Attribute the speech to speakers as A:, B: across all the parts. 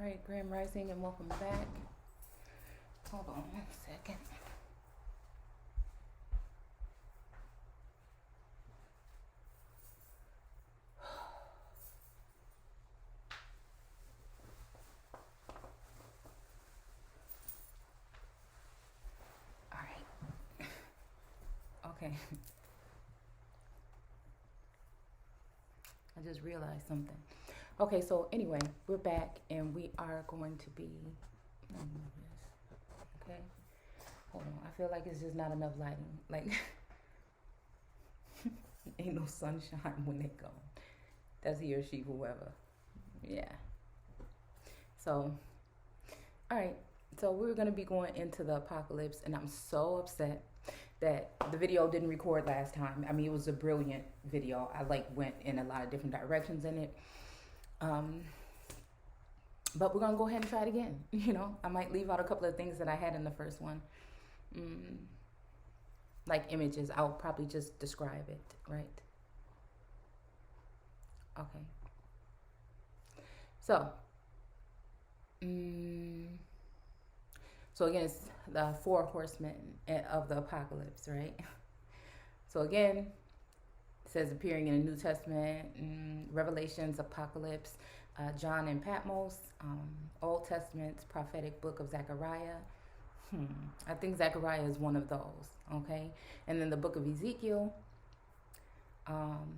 A: right, Grand Rising, and welcome back. Hold on 1 second. All right. Okay. I just realized something. Okay, so anyway, we're back, and we are going to be. Let me move this. Okay. Hold on. I feel like it's just not enough lighting. Like, ain't no sunshine when they go. That's he or she, whoever. Yeah. So, all right. So we're going to be going into the apocalypse, and I'm so upset that the video didn't record last time. I mean, it was a brilliant video. I went in a lot of different directions in it. But we're going to go ahead and try it again. You know, I might leave out a couple of things that I had in the first one. Like images, I'll probably just describe it, right? Okay. So, so again, it's the 4 horsemen of the apocalypse, right? So again, it says appearing in the New Testament, Revelations, Apocalypse, John and Patmos, Old Testament's prophetic book of Zechariah. I think Zechariah is one of those, okay? And then the book of Ezekiel.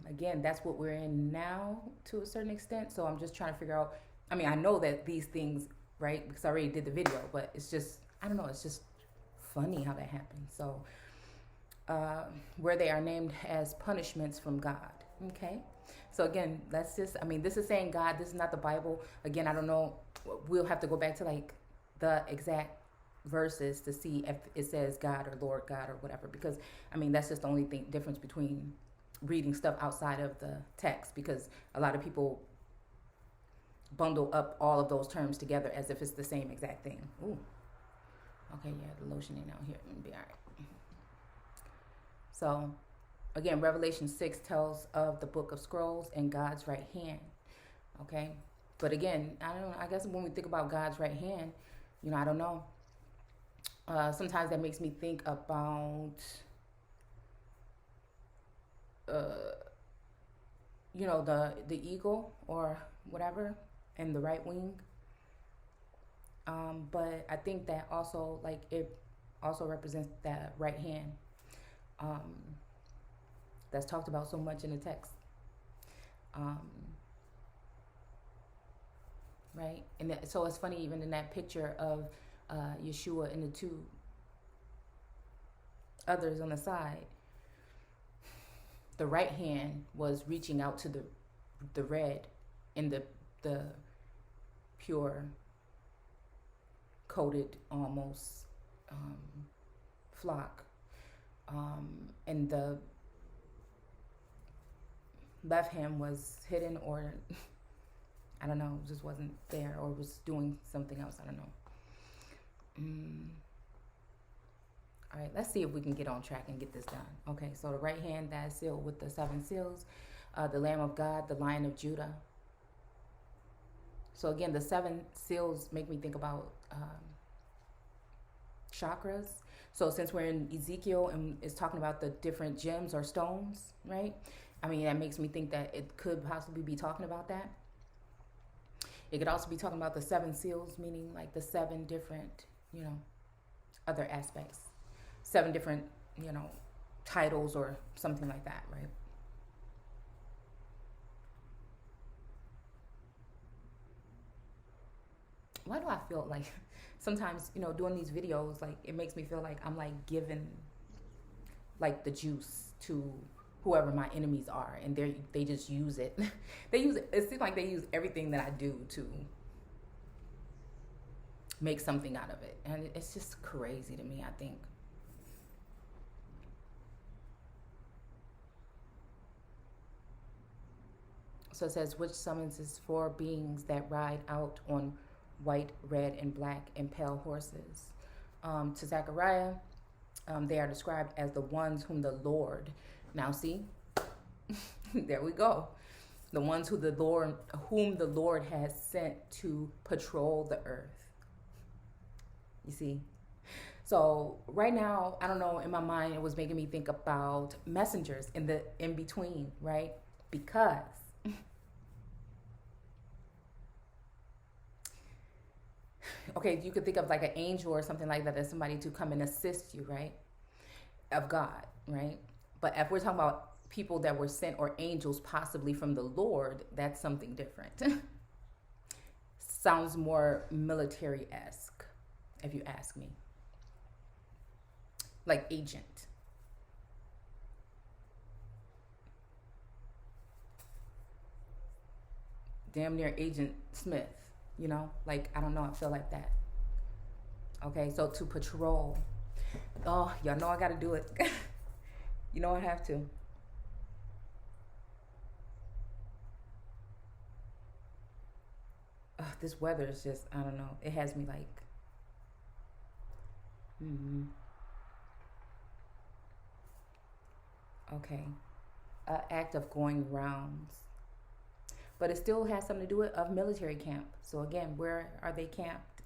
A: Again, that's what we're in now to a certain extent. So I'm just trying to figure out, I mean, I know that these things, right? Because I already did the video, but it's just, I don't know, it's just funny how that happens. So, where they are named as punishments from God, okay? So again, that's just, I mean, this is saying God, this is not the Bible. Again, I don't know, we'll have to go back to like the exact verses to see if it says God or Lord God or whatever, because I mean, that's just the only difference between reading stuff outside of the text, because a lot of people bundle up all of those terms together as if it's the same exact thing. Ooh. Okay, yeah, the lotion ain't out here. It'll be all right. So, again, Revelation 6 tells of the book of scrolls and God's right hand. Okay? But again, I don't know. I guess when we think about God's right hand, you know, I don't know. Sometimes that makes me think about, you know, the eagle or whatever, and the right wing. But I think that also, like, it also represents that right hand that's talked about so much in the text. Right? And so it's funny, even in that picture of Yeshua and the 2 others on the side, the right hand was reaching out to the red in the pure coated almost flock, and the left hand was hidden, or I don't know, just wasn't there, or was doing something else. I don't know. All right, let's see if we can get on track and get this done. Okay, so the right hand that is sealed with the 7 seals, the Lamb of God, the Lion of Judah. So again, the 7 seals make me think about chakras. So since we're in Ezekiel and it's talking about the different gems or stones, right? I mean, that makes me think that it could possibly be talking about that. It could also be talking about the 7 seals, meaning like the 7 different, you know, other aspects. 7 different, you know, titles or something like that, right? Why do I feel like sometimes, you know, doing these videos, like, it makes me feel like I'm like giving like the juice to whoever my enemies are, and they just use it. They use it. It seems like they use everything that I do to make something out of it, and it's just crazy to me, I think. So it says, which summonses 4 beings that ride out on white, red, and black and pale horses. To Zechariah, they are described as the ones whom the Lord. Now see, there we go. The ones whom the Lord has sent to patrol the earth. You see? So right now, I don't know, in my mind, it was making me think about messengers in the in between, right? Because okay, you could think of like an angel or something like that as somebody to come and assist you, right? Of God, right? But if we're talking about people that were sent or angels possibly from the Lord, that's something different. Sounds more military-esque, if you ask me. Like agent. Damn near Agent Smith, you know? Like, I don't know, I feel like that. Okay, so to patrol. Oh, y'all know I gotta do it. You know I have to. This weather is just, I don't know. It has me like, okay. Act of going rounds. But it still has something to do with of military camp. So again, where are they camped?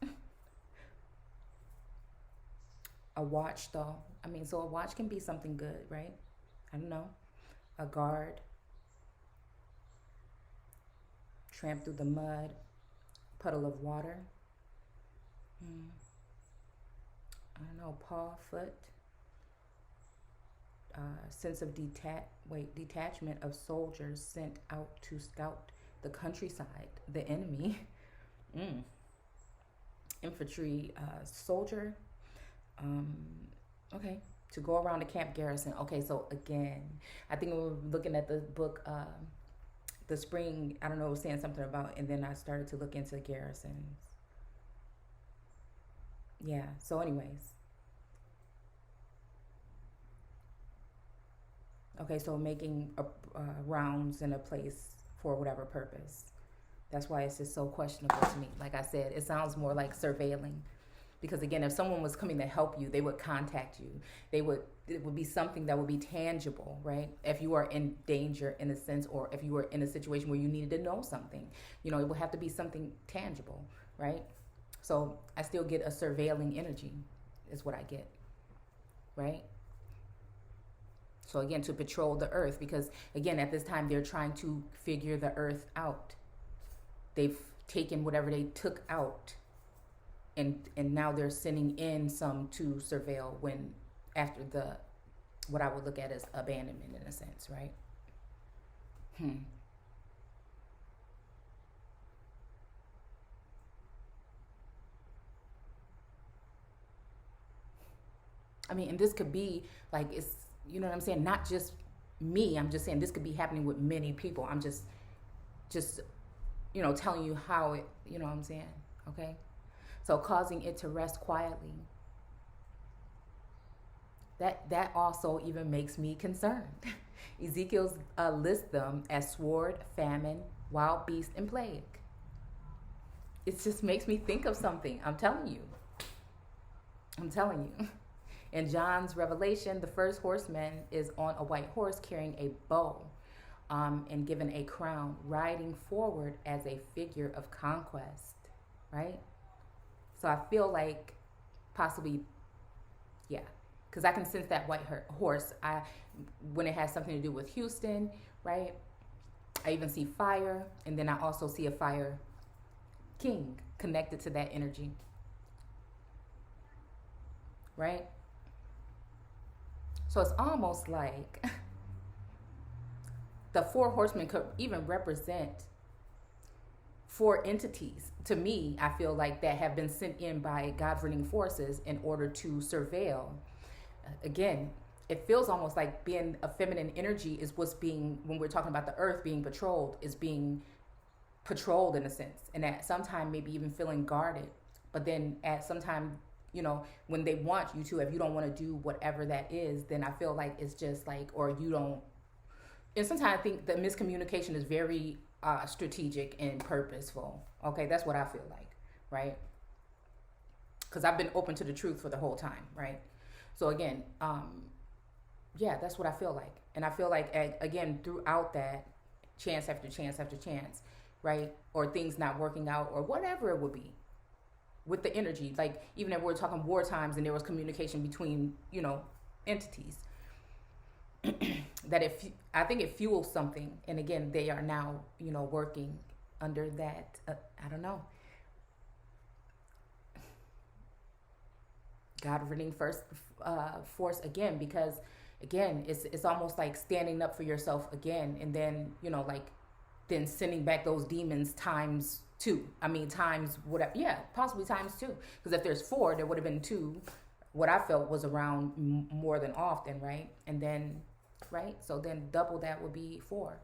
A: A watch though. I mean, so a watch can be something good, right? I don't know. A guard. Tramp through the mud. Puddle of water. I don't know, paw, foot. Sense of detachment of soldiers sent out to scout the countryside, the enemy. Infantry soldier. Okay, to go around the camp garrison. Okay, so again, I think we were looking at the book, the spring, I don't know, it was saying something about, and then I started to look into garrisons. Yeah, so anyways. Okay, so making rounds in a place for whatever purpose. That's why it's just so questionable to me. Like I said, it sounds more like surveilling. Because again, if someone was coming to help you, they would contact you. It would be something that would be tangible, right? If you are in danger in a sense, or if you were in a situation where you needed to know something, you know, it would have to be something tangible, right? So I still get a surveilling energy is what I get, right? So again, to patrol the earth, because again, at this time, they're trying to figure the earth out. They've taken whatever they took out, and now they're sending in some to surveil when after the, what I would look at as abandonment in a sense, right? I mean, and this could be like, it's, you know what I'm saying? Not just me. I'm just saying this could be happening with many people. I'm just, you know, telling you how it, you know what I'm saying? Okay. So causing it to rest quietly. That also even makes me concerned. Ezekiel's lists them as sword, famine, wild beast, and plague. It just makes me think of something. I'm telling you. In John's revelation, the first horseman is on a white horse carrying a bow and given a crown, riding forward as a figure of conquest, right? So I feel like possibly, yeah, because I can sense that white horse. When it has something to do with Houston, right? I even see fire, and then I also see a fire king connected to that energy, right? So it's almost like the four horsemen could even represent four entities. To me, I feel like that have been sent in by governing forces in order to surveil. Again, it feels almost like being a feminine energy is what's being, when we're talking about the earth being patrolled, is being patrolled in a sense. And at some time, maybe even feeling guarded. But then at some time, you know, when they want you to, if you don't want to do whatever that is, then I feel like it's just like, or you don't. And sometimes I think the miscommunication is very strategic and purposeful. Okay, that's what I feel like, right? Because I've been open to the truth for the whole time, right? So again, yeah, that's what I feel like. And I feel like, again, throughout that, chance after chance after chance, right? Or things not working out or whatever it would be with the energy. Like even if we're talking war times and there was communication between, entities, that if I think it fuels something. And again, they are now, working under that, I don't know, governing first force again, because again, it's almost like standing up for yourself again, and then then sending back those demons times two. I mean, times whatever, yeah, possibly times two, because if there's four, there would have been two. What I felt was around more than often, right? And then, right, so then double that would be four.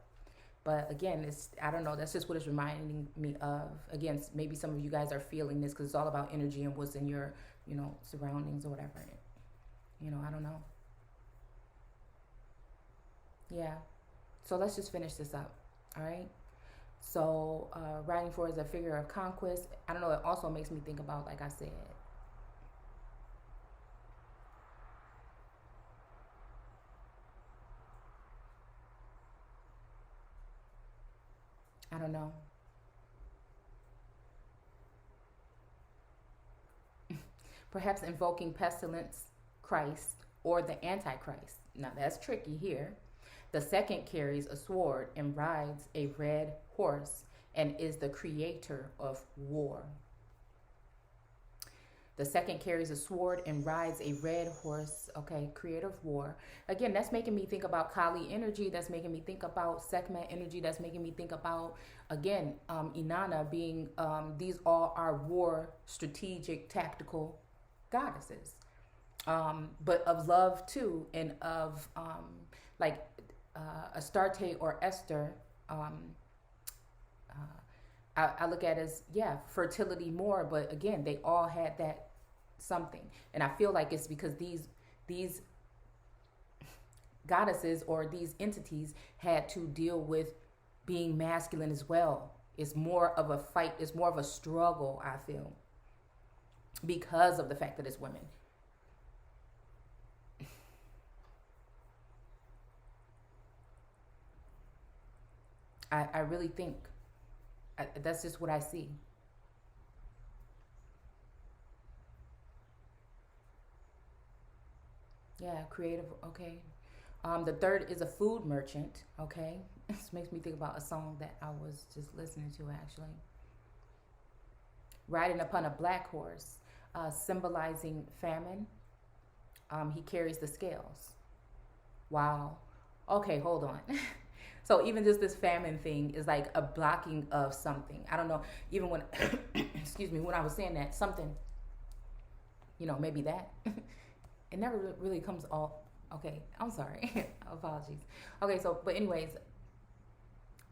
A: But again, I don't know, that's just what it's reminding me of. Again, maybe some of you guys are feeling this because it's all about energy and what's in your surroundings or whatever. I don't know. Yeah. So let's just finish this up. All right. So riding forward is a figure of conquest. I don't know. It also makes me think about, like I said, I don't know. Perhaps invoking pestilence, Christ, or the Antichrist. Now that's tricky here. The second carries a sword and rides a red horse and is the creator of war. The second carries a sword and rides a red horse. Okay, creator of war. Again, that's making me think about Kali energy. That's making me think about Sekhmet energy. That's making me think about, again, Inanna being, these all are war, strategic, tactical goddesses. But of love too, and of Astarte or Esther, I look at as, yeah, fertility more, but again, they all had that something. And I feel like it's because these goddesses or these entities had to deal with being masculine as well. It's more of a fight, it's more of a struggle, I feel, because of the fact that it's women. I really think that's just what I see. Yeah, creative. Okay. The third is a food merchant. Okay. This makes me think about a song that I was just listening to, actually. Riding upon a black horse, symbolizing famine. He carries the scales. Wow. Okay, hold on. So even just this famine thing is like a blocking of something. I don't know. Even when, excuse me, when I was saying that, something, maybe that. It never really comes all. Okay, I'm sorry. Apologies. Okay, so, but anyways,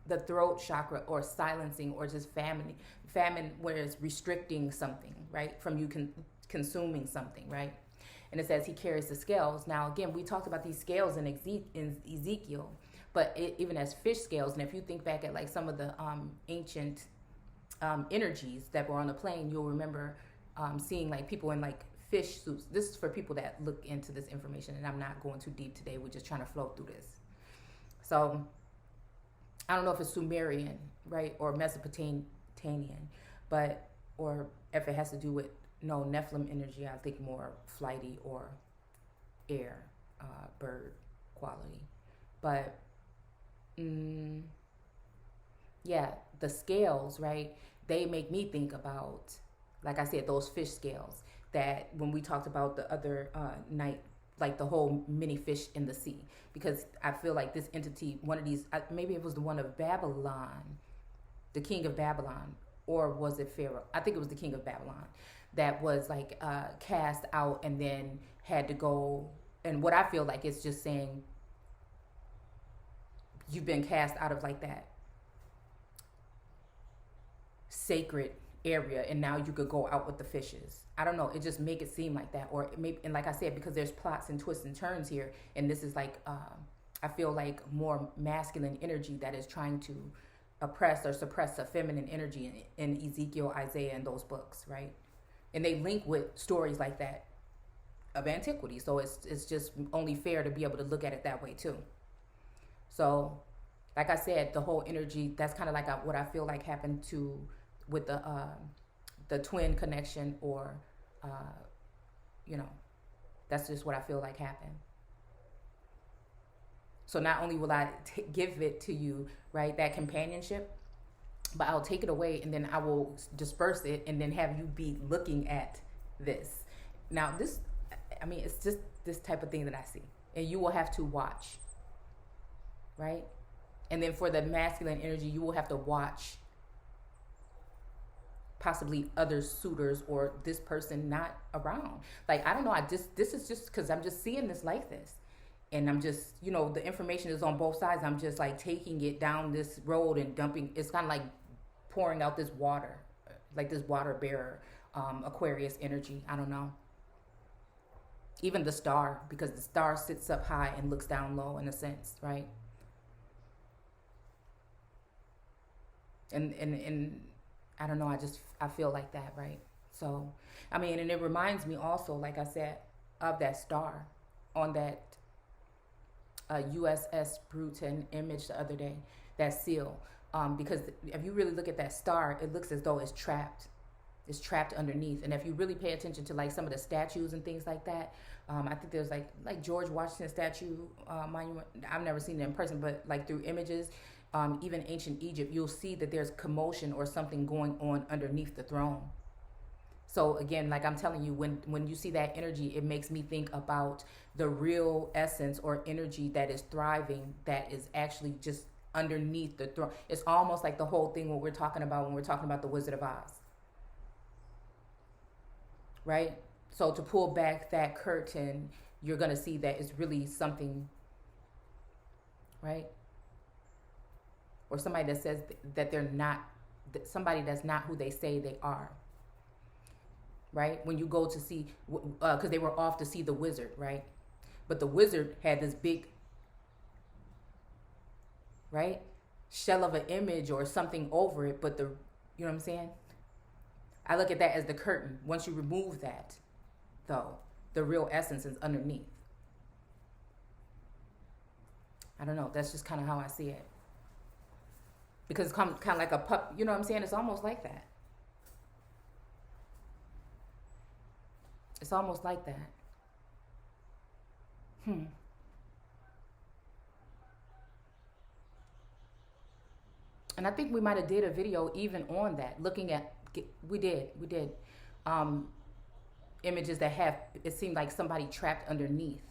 A: the throat chakra, or silencing, or just famine where it's restricting something, right? From you consuming something, right? And it says he carries the scales. Now, again, we talked about these scales in Ezekiel, but even as fish scales. And if you think back at like some of the ancient energies that were on the plane, you'll remember seeing like people in like fish suits. This is for people that look into this information, and I'm not going too deep today. We're just trying to flow through this. So I don't know if it's Sumerian, right, or Mesopotamian, but, or if it has to do with, no, Nephilim energy, I think more flighty or air, bird quality. But yeah, the scales, right, they make me think about, like I said, those fish scales that when we talked about the other night, like the whole mini fish in the sea. Because I feel like this entity, one of these, maybe it was the one of Babylon, the king of Babylon, or was it Pharaoh? I think it was the king of Babylon that was like cast out and then had to go. And what I feel like it's just saying, you've been cast out of like that sacred area, and now you could go out with the fishes. I don't know, it just make it seem like that. Or maybe, and like I said, because there's plots and twists and turns here, and this is like I feel like more masculine energy that is trying to oppress or suppress a feminine energy in Ezekiel, Isaiah, and those books, right? And they link with stories like that of antiquity, so it's just only fair to be able to look at it that way too. So like I said, the whole energy, that's kind of like what I feel like happened to with the twin connection, or uh, you know, that's just what I feel like happened. So not only will I give it to you, right, that companionship, but I'll take it away and then I will disperse it and then have you be looking at this. Now, this, I mean, it's just this type of thing that I see. And you will have to watch, right? And then for the masculine energy, you will have to watch possibly other suitors or this person not around. Like, I don't know. This is just because I'm just seeing this like this. And I'm just, the information is on both sides. I'm just like taking it down this road and dumping. It's kind of like pouring out this water, like this water bearer, Aquarius energy. I don't know. Even the star, because the star sits up high and looks down low in a sense, right? And I don't know, I feel like that, right? So, I mean, and it reminds me also, like I said, of that star on that USS Bruton image the other day, that seal. Because if you really look at that star, it looks as though it's trapped. It's trapped underneath. And if you really pay attention to like some of the statues and things like that, I think there's like George Washington statue monument. I've never seen it in person, but like through images, even ancient Egypt, you'll see that there's commotion or something going on underneath the throne. So again, like I'm telling you, when you see that energy, it makes me think about the real essence or energy that is thriving, that is actually just underneath the throne. It's almost like the whole thing what we're talking about when we're talking about the Wizard of Oz. Right? So to pull back that curtain, you're going to see that it's really something, right? Or somebody that says that they're not, somebody that's not who they say they are. Right? When you go to see, because they were off to see the wizard, right? But the wizard had this big, right, shell of an image or something over it, but you know what I'm saying? I look at that as the curtain. Once you remove that, though, the real essence is underneath. I don't know. That's just kind of how I see it. Because it's kind of like a pup. You know what I'm saying? It's almost like that. It's almost like that. And I think we might have did a video even on that, looking at, we did images that have, it seemed like somebody trapped underneath.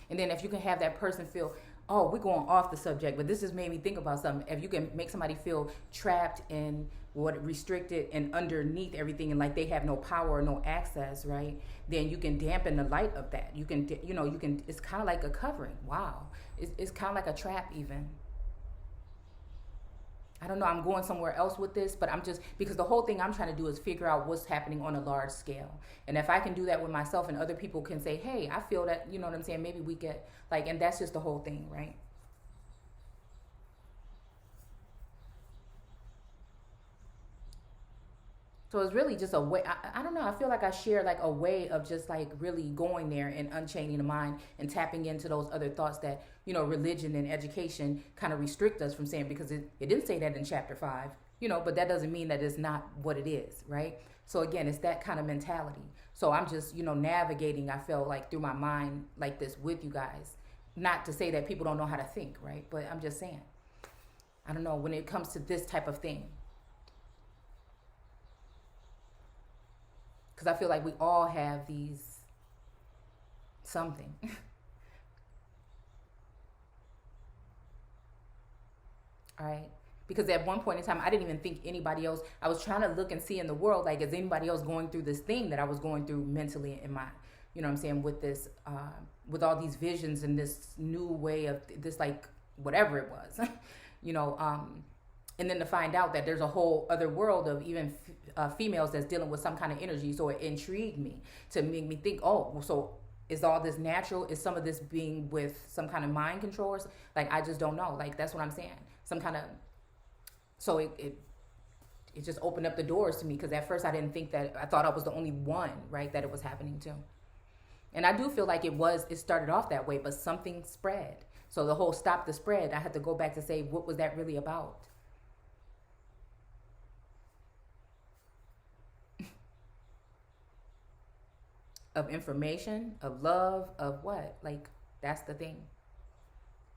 A: And then if you can have that person feel, oh, we're going off the subject, but this just made me think about something. If you can make somebody feel trapped and restricted and underneath everything, and like they have no power or no access, right? Then you can dampen the light of that. You can, it's kind of like a covering. Wow. It's kind of like a trap even. I don't know, I'm going somewhere else with this, but I'm just, because the whole thing I'm trying to do is figure out what's happening on a large scale. And if I can do that with myself and other people can say, hey, I feel that, you know what I'm saying? Maybe we get like, and that's just the whole thing, right? So it's really just a way, I don't know, I feel like I share like a way of just like really going there and unchaining the mind and tapping into those other thoughts that, religion and education kind of restrict us from saying, because it didn't say that in chapter 5, but that doesn't mean that it's not what it is, right? So again, it's that kind of mentality. So I'm just, navigating, I feel like through my mind like this with you guys. Not to say that people don't know how to think, right? But I'm just saying, I don't know, when it comes to this type of thing, because I feel like we all have these something. All right. Because at one point in time, I didn't even think anybody else, I was trying to look and see in the world, like, is anybody else going through this thing that I was going through mentally in my, with this, with all these visions and this new way of this, like, whatever it was, and then to find out that there's a whole other world of even females that's dealing with some kind of energy. So it intrigued me to make me think, oh, so is all this natural? Is some of this being with some kind of mind controllers? Like, I just don't know. Like, that's what I'm saying. Some kind of, so it just opened up the doors to me, because at first I didn't think that, I thought I was the only one, right, that it was happening to. And I do feel like it started off that way, but something spread. So the whole stop the spread, I had to go back to say, what was that really about? Of information, of love, of what? Like, that's the thing.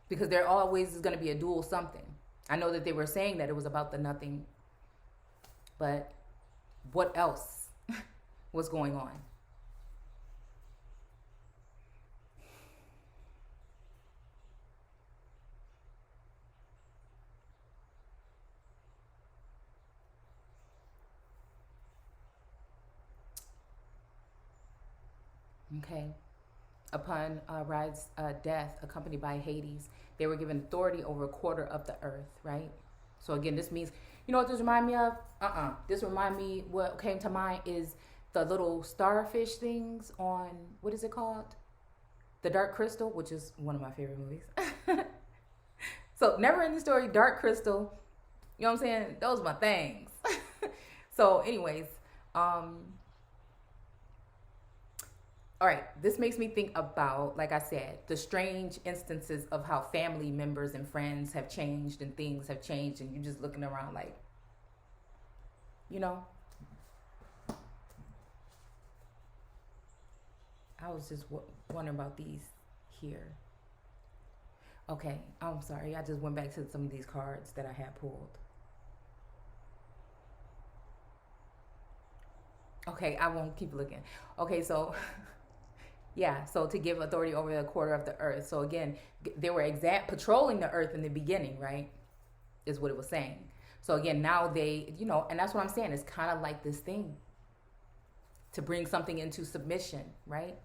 A: Because there always is going to be a dual something. I know that they were saying that it was about the nothing, but what else was going on? Okay. Upon Raed's death, accompanied by Hades, they were given authority over a quarter of the earth, right? So again, this means, you know what this remind me of? This remind me, what came to mind is the little starfish things on, what is it called? The Dark Crystal, which is one of my favorite movies. So never ending story, Dark Crystal. You know what I'm saying? Those are my things. So anyways, all right, this makes me think about, like I said, the strange instances of how family members and friends have changed and things have changed, and you're just looking around like, you know, I was just wondering about these here. Okay, I'm sorry. I just went back to some of these cards that I had pulled. Okay, I won't keep looking. Okay, so yeah, so to give authority over a quarter of the earth. So again, they were patrolling the earth in the beginning, right? Is what it was saying. So again, now they, you know, and that's what I'm saying. It's kind of like this thing to bring something into submission, right?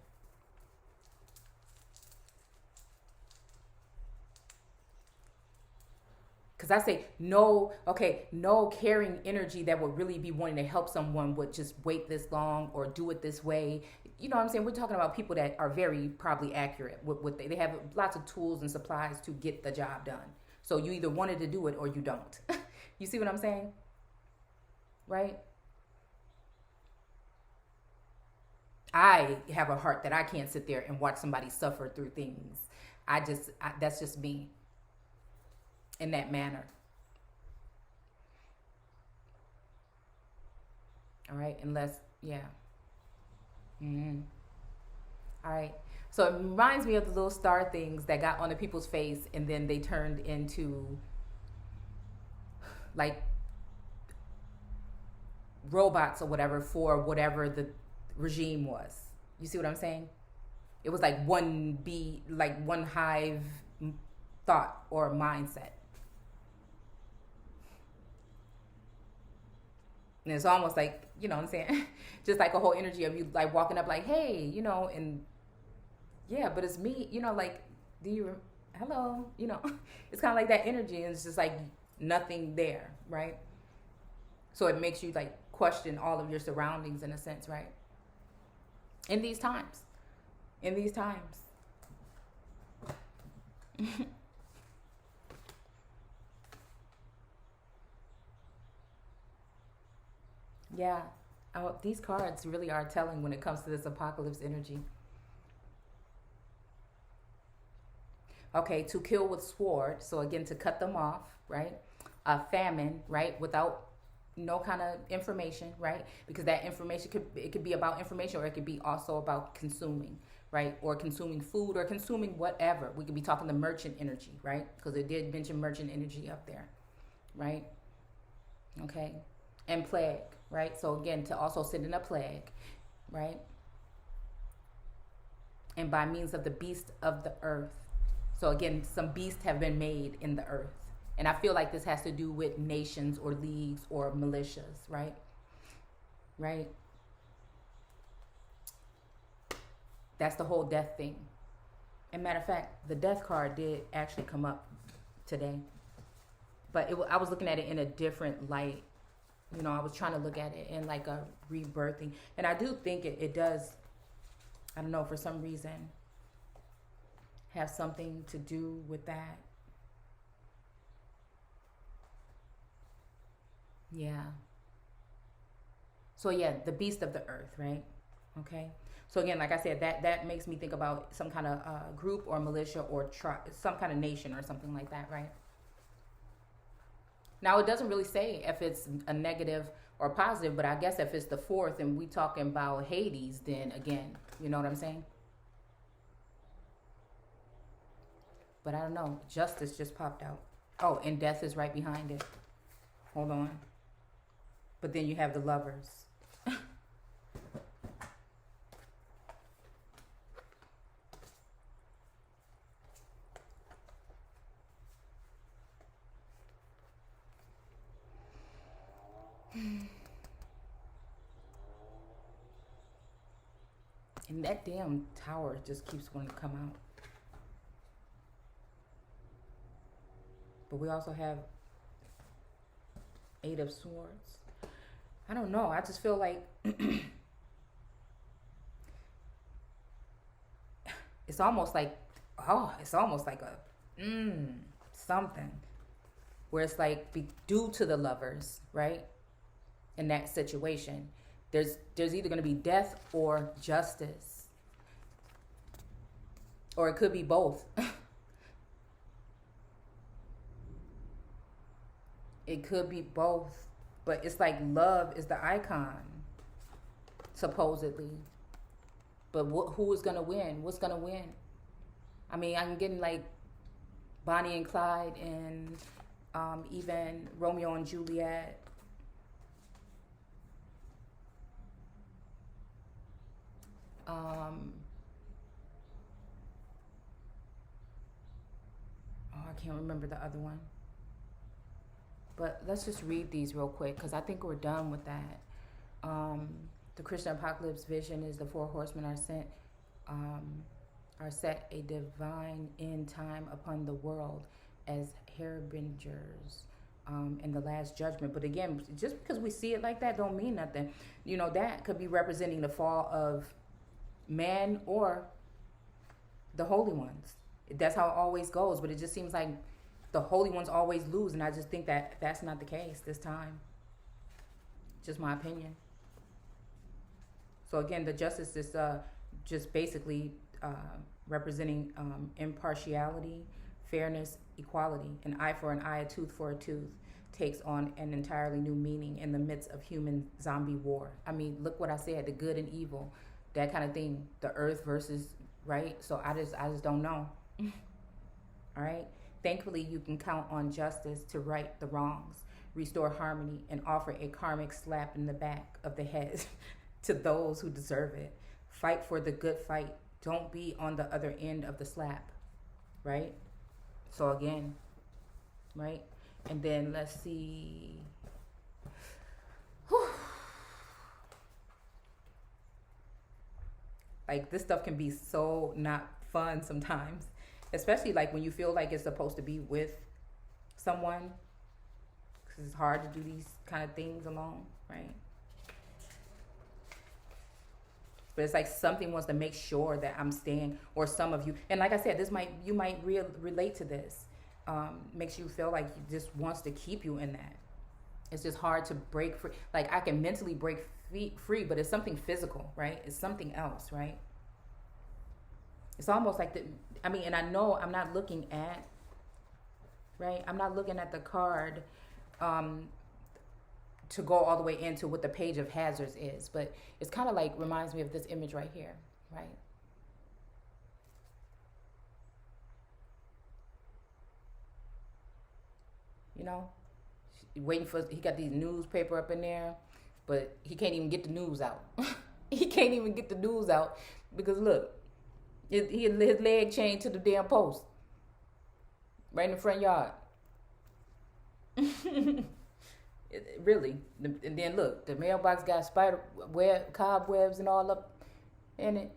A: Because I say no, okay, no caring energy that would really be wanting to help someone would just wait this long or do it this way. You know what I'm saying? We're talking about people that are very probably accurate with what they have lots of tools and supplies to get the job done. So you either wanted to do it or you don't. You see what I'm saying? Right? I have a heart that I can't sit there and watch somebody suffer through things. That's just me in that manner. All right, unless, yeah. Mm-hmm. All right. So it reminds me of the little star things that got on the people's face and then they turned into like robots or whatever for whatever the regime was. You see what I'm saying? It was like like one hive thought or mindset. And it's almost like, you know what I'm saying? Just like a whole energy of you like walking up like, hey, you know, and yeah, but it's me, you know, like, hello, you know, it's kind of like that energy and it's just like nothing there, right? So it makes you like question all of your surroundings in a sense, right? In these times. In these times. Yeah. Oh, these cards really are telling when it comes to this apocalypse energy. Okay, to kill with sword. So again, to cut them off, right? A famine, right? Without no kind of information, right? Because that information could be about information or it could be also about consuming, right? Or consuming food or consuming whatever. We could be talking the merchant energy, right? Because it did mention merchant energy up there, right? Okay. And plague, right? So again, to also send in a plague, right? And by means of the beast of the earth. So again, some beasts have been made in the earth. And I feel like this has to do with nations or leagues or militias, right? Right? That's the whole death thing. And matter of fact, the death card did actually come up today. But I was looking at it in a different light. You know, I was trying to look at it in like a rebirthing. And I do think it does, I don't know, for some reason, have something to do with that. Yeah. So yeah, the beast of the earth, right? Okay. So again, like I said, that makes me think about some kind of group or militia or some kind of nation or something like that, right? Now it doesn't really say if it's a negative or positive, but I guess if it's the fourth and we talking about Hades, then again, you know what I'm saying? But I don't know. Justice just popped out. Oh, and death is right behind it. Hold on. But then you have the lovers. And that damn tower just keeps wanting to come out. But we also have Eight of Swords. I don't know. I just feel like it's almost like a something where it's like due to the lovers, right? In that situation, there's either going to be death or justice, or it could be both. It could be both, but it's like love is the icon, supposedly. But who is going to win? What's going to win? I mean, I'm getting like Bonnie and Clyde and even Romeo and Juliet. I can't remember the other one. But let's just read these real quick because I think we're done with that. The Christian apocalypse vision is the four horsemen are set a divine end time upon the world as harbingers in the last judgment. But again, just because we see it like that don't mean nothing. You know, that could be representing the fall of man or the holy ones. That's how it always goes. But it just seems like the holy ones always lose, and I just think that that's not the case this time. Just my opinion. So again, the justice is just basically representing impartiality, fairness, equality. An eye for an eye, a tooth for a tooth takes on an entirely new meaning in the midst of human zombie war. I mean, look what I said, the good and evil, that kind of thing. The earth versus, right? So I just don't know. All right? Thankfully, you can count on justice to right the wrongs, restore harmony, and offer a karmic slap in the back of the head to those who deserve it. Fight for the good fight. Don't be on the other end of the slap, right? So again, right? And then let's see. Whew. Like, this stuff can be so not fun sometimes. Especially like when you feel like it's supposed to be with someone, because it's hard to do these kind of things alone, right? But it's like something wants to make sure that I'm staying, or some of you. And like I said, you might relate to this. Makes you feel like it just wants to keep you in that. It's just hard to break free. Like, I can mentally break free, but it's something physical, right? It's something else, right? It's almost like and I know I'm not looking at, right? I'm not looking at the card to go all the way into what the page of hazards is, but it's kind of like reminds me of this image right here, right? You know, he got these newspaper up in there, but he can't even get the news out. He can't even get the news out because look, his leg chained to the damn post right in the front yard. Really. And then look, the mailbox got cobwebs and all up in it.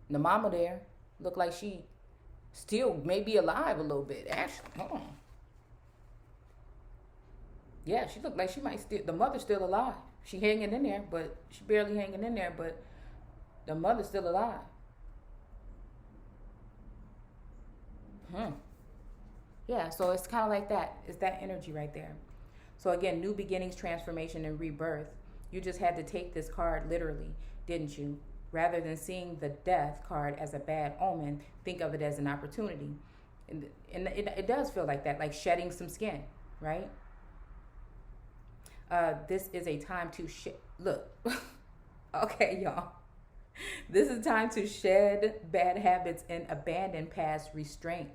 A: The mama there looked like she still may be alive a little bit. Actually, hold on. Yeah, she looked like she might still, the mother's still alive. She hanging in there, but she barely hanging in there, but the mother's still alive. Yeah, so it's kind of like that. It's that energy right there. So again, new beginnings, transformation, and rebirth. You just had to take this card literally, didn't you? Rather than seeing the death card as a bad omen, think of it as an opportunity. And it does feel like that, like shedding some skin, right? This is a time to look. Okay, y'all. This is time to shed bad habits and abandon past restraints.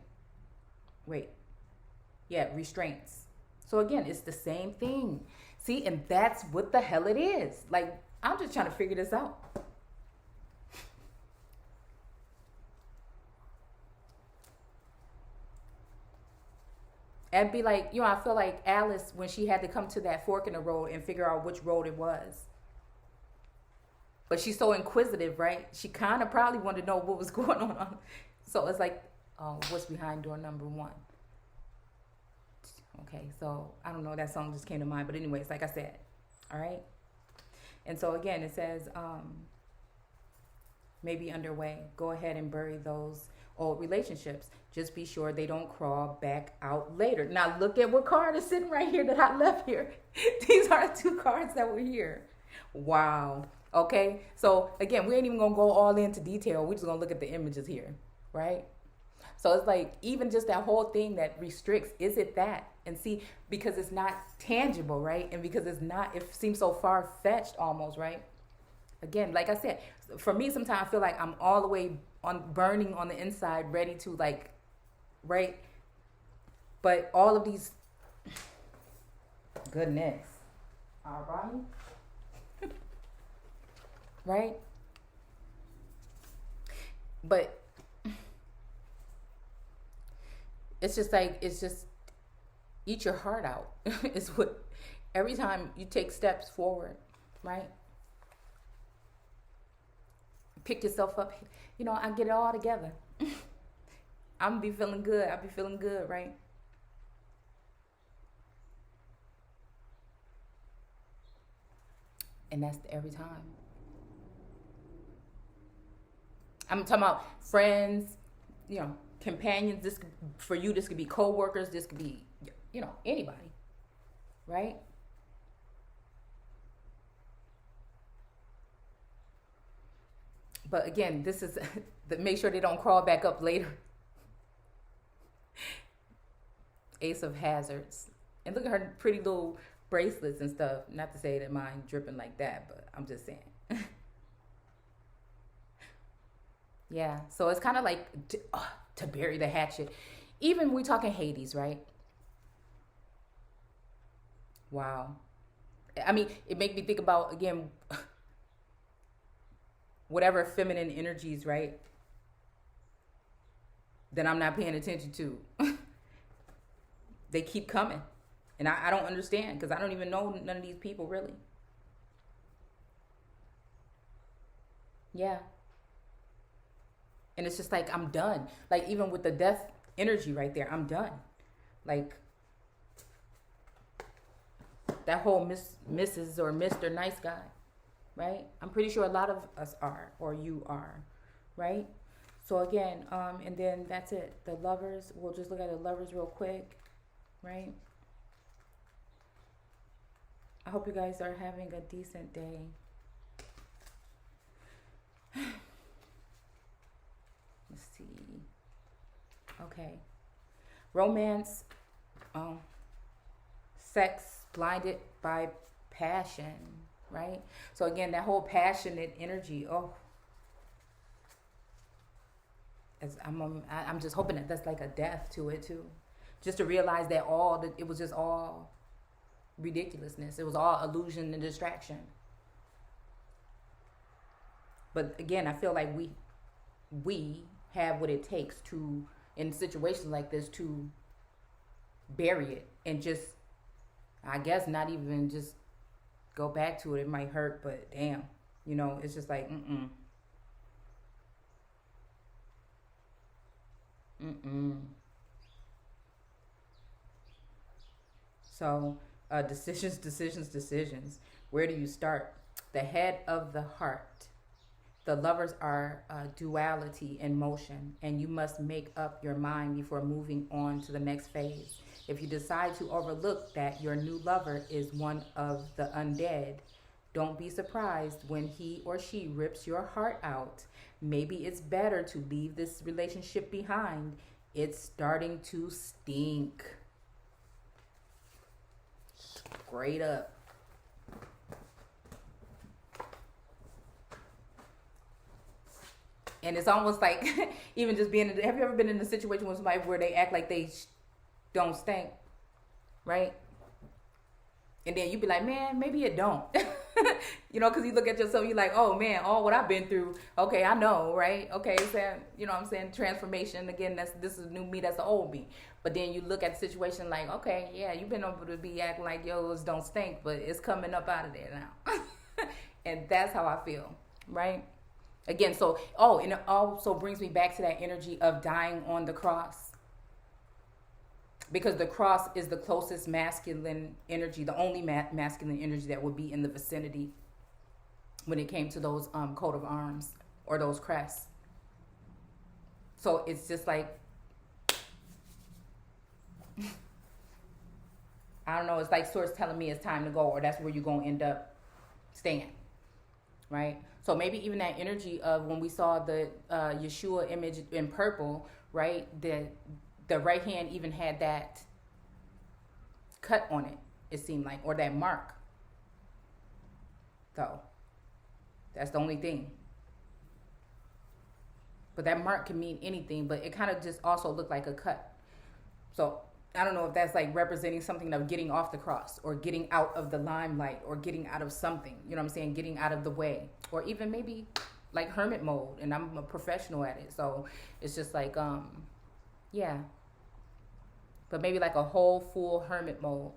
A: So again, it's the same thing. See, and that's what the hell it is. Like, I'm just trying to figure this out. And be like, I feel like Alice when she had to come to that fork in the road and figure out which road it was. But she's so inquisitive, right? She kind of probably wanted to know what was going on. So it's like, oh, what's behind door number 1? Okay, so I don't know, that song just came to mind. But anyways, like I said, all right? And so again, it says, maybe underway. Go ahead and bury those old relationships. Just be sure they don't crawl back out later. Now look at what card is sitting right here that I left here. These are the 2 cards that were here. Wow. Okay. So again, we ain't even gonna go all into detail. We're just gonna look at the images here, right? So it's like, even just that whole thing that restricts, is it that? And see, because it's not tangible, right? And because it seems so far-fetched almost, right? Again, like I said, for me, sometimes I feel like I'm all the way burning on the inside, ready to like, right? But all of these, goodness, all right, right? But it's just eat your heart out. It's what, every time you take steps forward, right? Pick yourself up. I get it all together. I'm gonna be feeling good. I'll be feeling good, right? And that's every time. I'm talking about friends, companions. This could be co-workers. This could be, anybody, right? But again, this is make sure they don't crawl back up later. Ace of Hazards. And look at her pretty little bracelets and stuff. Not to say that mine dripping like that, but I'm just saying. Yeah, so it's kind of like to bury the hatchet. Even we talking Hades, right? Wow. I mean, it made me think about, again, whatever feminine energies, right, that I'm not paying attention to. They keep coming. And I don't understand, because I don't even know none of these people, really. Yeah. And it's just like, I'm done. Like, even with the death energy right there, I'm done. Like, that whole Mrs. or Mr. Nice Guy, right? I'm pretty sure a lot of us are, or you are, right? So again, and then that's it. The Lovers, we'll just look at the Lovers real quick, right? I hope you guys are having a decent day. Let's see. Okay. Romance, sex, blinded by passion, right? So again, that whole passionate energy, I'm just hoping that that's like a death to it too. Just to realize that it was just all ridiculousness. It was all illusion and distraction. But again, I feel like we have what it takes to, in situations like this, to bury it and just, I guess, not even just go back to it. It might hurt, but damn, it's just like, So, decisions. Where do you start? The head of the heart. The Lovers are duality in motion, and you must make up your mind before moving on to the next phase. If you decide to overlook that your new lover is one of the undead, Don't be surprised when he or she rips your heart out. Maybe it's better to leave this relationship behind. It's starting to stink. Straight up. And it's almost like, even just being have you ever been in a situation with somebody where they act like they don't stink, right? And then you be like, man, maybe it don't. Because you look at yourself, you're like, oh man, all what I've been through. Okay, I know, right? Okay, so, what I'm saying? Transformation, again, this is new me, that's the old me. But then you look at the situation like, okay, yeah, you've been able to be acting like yours don't stink, but it's coming up out of there now. And that's how I feel, right? Again, and it also brings me back to that energy of dying on the cross. Because the cross is the closest masculine energy, the only masculine energy that would be in the vicinity when it came to those coat of arms or those crests. So it's just like, I don't know, it's like source telling me it's time to go, or that's where you're going to end up staying, right? So maybe even that energy of when we saw the Yeshua image in purple, right? The right hand even had that cut on it, it seemed like, or that mark. So that's the only thing. But that mark can mean anything, but it kind of just also looked like a cut. So I don't know if that's like representing something of getting off the cross, or getting out of the limelight, or getting out of something, getting out of the way, or even maybe like hermit mode, and I'm a professional at it. So it's just like, yeah. But maybe like a whole full hermit mode.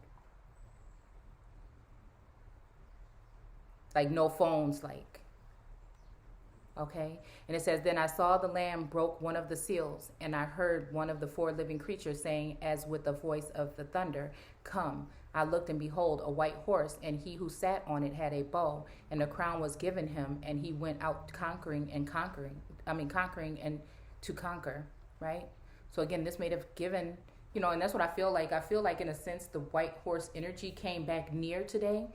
A: Like no phones, like. Okay. And it says, then I saw the Lamb broke one of the seals, and I heard one of the four living creatures saying, as with the voice of the thunder, come. I looked, and behold, a white horse, and he who sat on it had a bow, and a crown was given him, and he went out conquering and to conquer, right? So again, this may have given, and that's what I feel like. I feel like, in a sense, the white horse energy came back near today.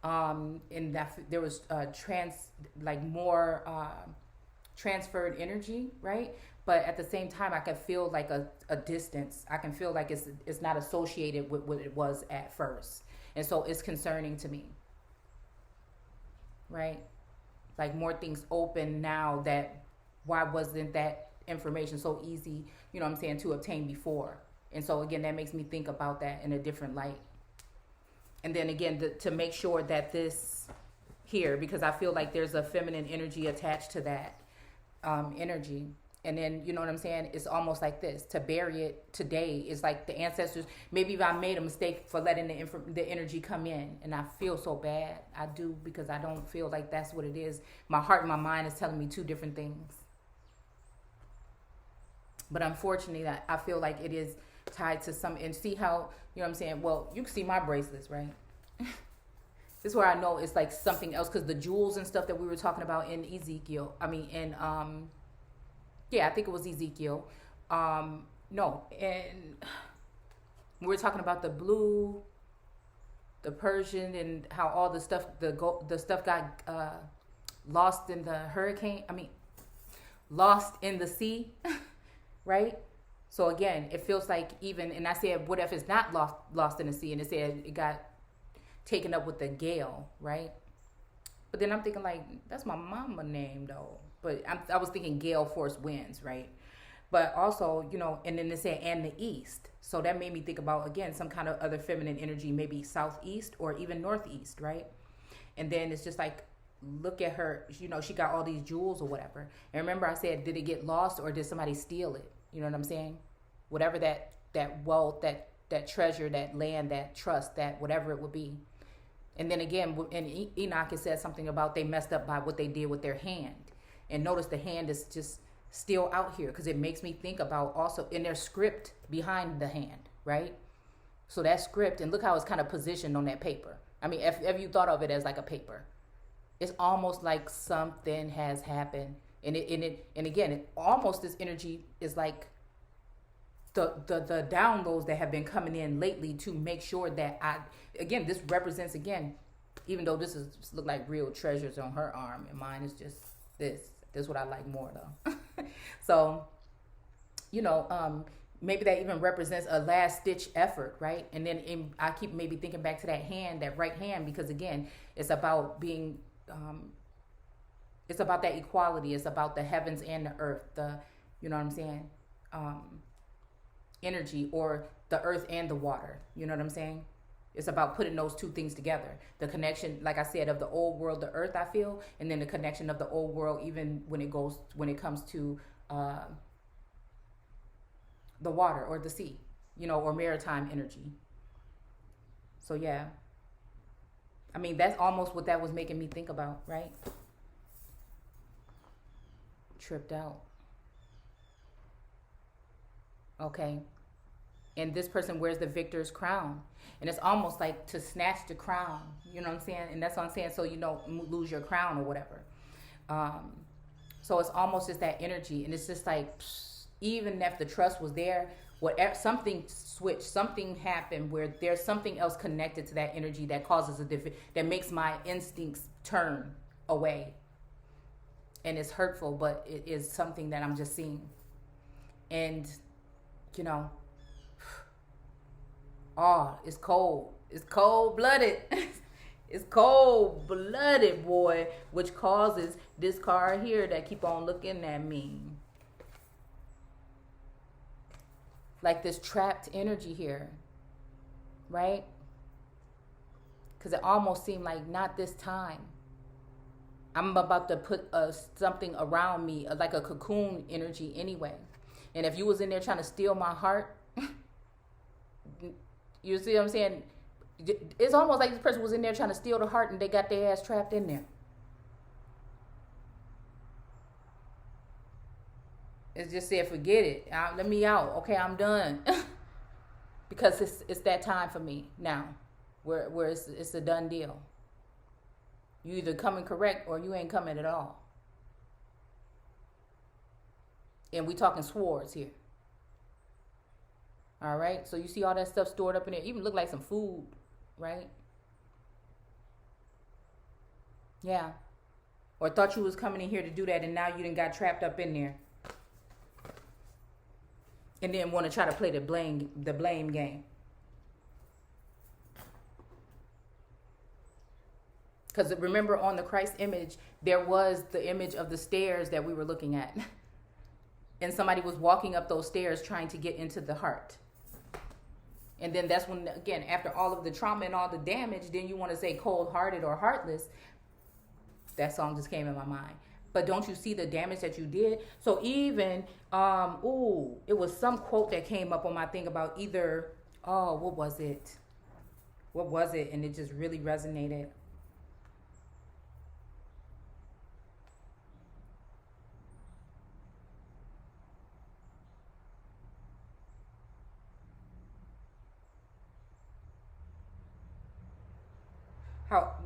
A: And that there was more transferred energy, right? But at the same time, I can feel like a distance. I can feel like it's not associated with what it was at first, and so it's concerning to me, right? Like more things open now. That why wasn't that information so easy, to obtain before? And so again, that makes me think about that in a different light. And then again, to make sure that this here, because I feel like there's a feminine energy attached to that energy. And then, it's almost like this. To bury it today is like the ancestors, maybe I made a mistake for letting the energy come in. And I feel so bad. I do, because I don't feel like that's what it is. My heart and my mind is telling me two different things. But unfortunately, I feel like it is tied to some, and see how, well, you can see my bracelets, right? This is where I know it's like something else, because the jewels and stuff that we were talking about in Ezekiel, I think it was Ezekiel. No, and we were talking about the blue, the Persian, and how all the stuff, the stuff got lost in the hurricane. Lost in the sea, right? So again, it feels like even, and I said, what if it's not lost in the sea? And it said it got taken up with the gale, right? But then I'm thinking like, that's my mama name though. But I was thinking gale force winds, right? But also, and then it said, and the east. So that made me think about, again, some kind of other feminine energy, maybe southeast or even northeast, right? And then it's just like, look at her, she got all these jewels or whatever. And remember I said, did it get lost or did somebody steal it? You know what I'm saying? Whatever that wealth, that treasure, that land, that trust, that whatever it would be. And then again, in Enoch, it says something about they messed up by what they did with their hand. And notice the hand is just still out here, because it makes me think about also in their script behind the hand, right? So that script, and look how it's kind of positioned on that paper. If you thought of it as like a paper, it's almost like something has happened. And again, almost this energy is like the downloads that have been coming in lately to make sure that this represents, again, Even though this is look like real treasures on her arm, and mine is just this. This is what I like more though. So, you know, maybe that even represents a last ditch effort, right? And then I keep maybe thinking back to that hand, that right hand, because again, it's about being, it's about that equality. It's about the heavens and the earth, you know what I'm saying? Energy, or the earth and the water, you know what I'm saying? It's about putting those two things together. The connection, like I said, of the old world, the earth, I feel, and then the connection of the old world, even when it comes to the water or the sea, you know, or maritime energy. So yeah, I mean, that's almost what that was making me think about, right? Tripped out. Okay. And this person wears the victor's crown, and it's almost like to snatch the crown, you know what I'm saying? And that's what I'm saying, so you don't lose your crown or whatever. So it's almost just that energy, and it's just like, even if the trust was there, whatever, something switched, something happened where there's something else connected to that energy that causes that makes my instincts turn away, and it's hurtful, but it is something that I'm just seeing. And you know, oh, it's cold. It's cold-blooded. It's cold-blooded, boy, which causes this card here that keep on looking at me. Like this trapped energy here, right? Because it almost seemed like not this time. I'm about to put something around me, like a cocoon energy anyway. And if you was in there trying to steal my heart, you see what I'm saying? It's almost like this person was in there trying to steal the heart and they got their ass trapped in there. It's just said, forget it. Let me out. Okay, I'm done. Because it's that time for me now, where it's a done deal. You either coming correct or you ain't coming at all. And we talking swords here. All right, so you see all that stuff stored up in there. Even look like some food, right? Yeah. Or thought you was coming in here to do that, and now you done got trapped up in there. And then want to try to play the blame game. Because remember, on the Christ image, there was the image of the stairs that we were looking at. And somebody was walking up those stairs trying to get into the heart. And then that's when, again, after all of the trauma and all the damage, then you want to say cold-hearted or heartless. That song just came in my mind. But don't you see the damage that you did? So even, it was some quote that came up on my thing about either, what was it? What was it? And it just really resonated.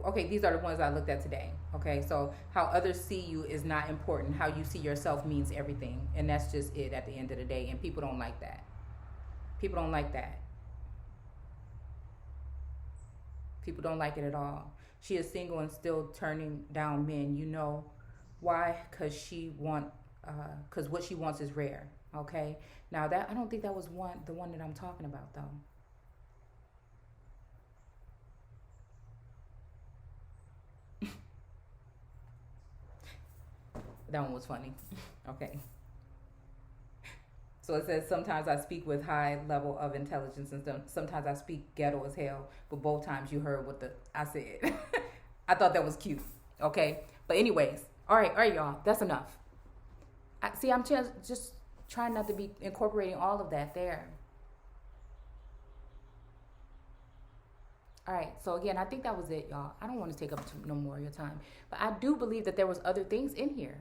A: Okay, these are the ones I looked at today. Okay, so how others see you is not important. How you see yourself means everything. And that's just it at the end of the day. And people don't like that. People don't like that. People don't like it at all. She is single and still turning down men. You know why? Because what she wants is rare. Okay, now that, I don't think that was the one that I'm talking about though. That one was funny. Okay. So it says, sometimes I speak with high level of intelligence and sometimes I speak ghetto as hell. But both times you heard what I said. I thought that was cute. Okay. But anyways. All right, y'all. That's enough. I'm just trying not to be incorporating all of that there. All right. So again, I think that was it, y'all. I don't want to take up no more of your time. But I do believe that there was other things in here.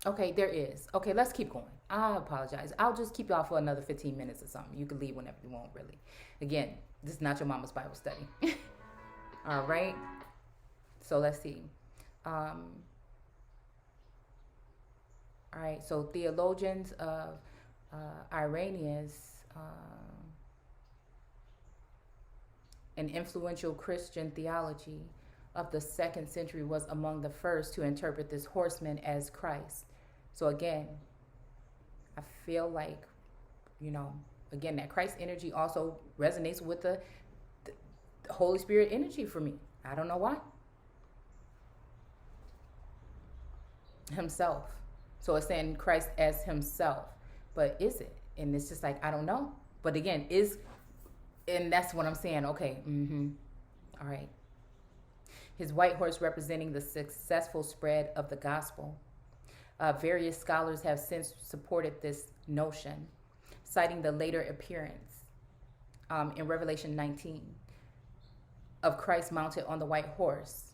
A: Okay, there is. Okay, let's keep going. I apologize. I'll just keep y'all for another 15 minutes or something. You can leave whenever you want, really. Again, this is not your mama's Bible study. All right. So let's see. All right. So theologians of Irenaeus. an influential Christian theology of the 2nd century, was among the first to interpret this horseman as Christ. So again, I feel like, again, that Christ energy also resonates with the Holy Spirit energy for me. I don't know why. Himself. So it's saying Christ as himself. But is it? And it's just like, I don't know. But again, and that's what I'm saying. Okay. All right. His white horse representing the successful spread of the gospel. Various scholars have since supported this notion, citing the later appearance in Revelation 19 of Christ mounted on the white horse,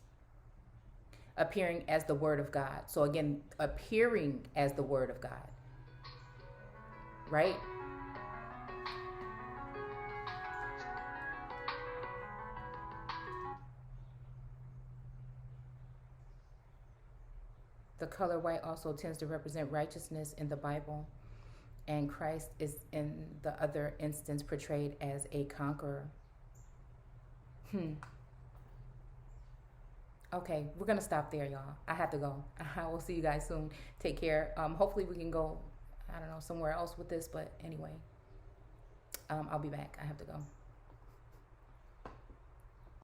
A: appearing as the Word of God. So again, appearing as the Word of God, right? The color white also tends to represent righteousness in the Bible, and Christ is in the other instance portrayed as a conqueror. Okay, we're gonna stop there, y'all. I have to go. I will see you guys soon. Take care. Hopefully we can go, I don't know, somewhere else with this, but anyway, I'll be back. I have to go.